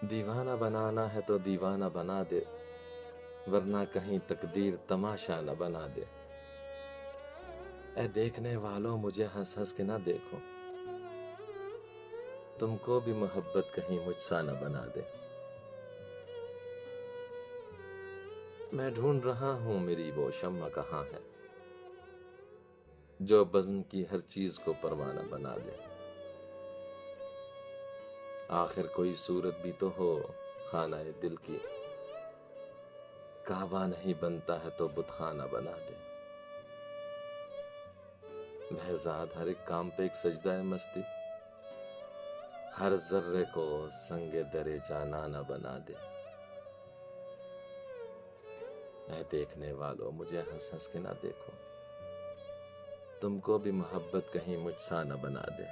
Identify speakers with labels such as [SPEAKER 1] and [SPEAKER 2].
[SPEAKER 1] दीवाना बनाना है तो दीवाना बना दे, वरना कहीं तकदीर तमाशा न बना दे। ऐ देखने वालों मुझे हंस हंस के ना देखो, तुमको भी मोहब्बत कहीं मुझसा न बना दे। मैं ढूंढ रहा हूं मेरी वो शम्मा कहाँ है, जो बज़्म की हर चीज को परवाना बना दे। आखिर कोई सूरत भी तो हो खानाए दिल की, काबा नहीं बनता है तो बुतखाना बना दे। बहजाद हर एक काम पे एक सजदा है मस्ती, हर जर्रे को संगे दरे जाना न बना दे। ऐ देखने वालों मुझे हंस हंस के ना देखो, तुमको भी मोहब्बत कहीं मुझसा न बना दे।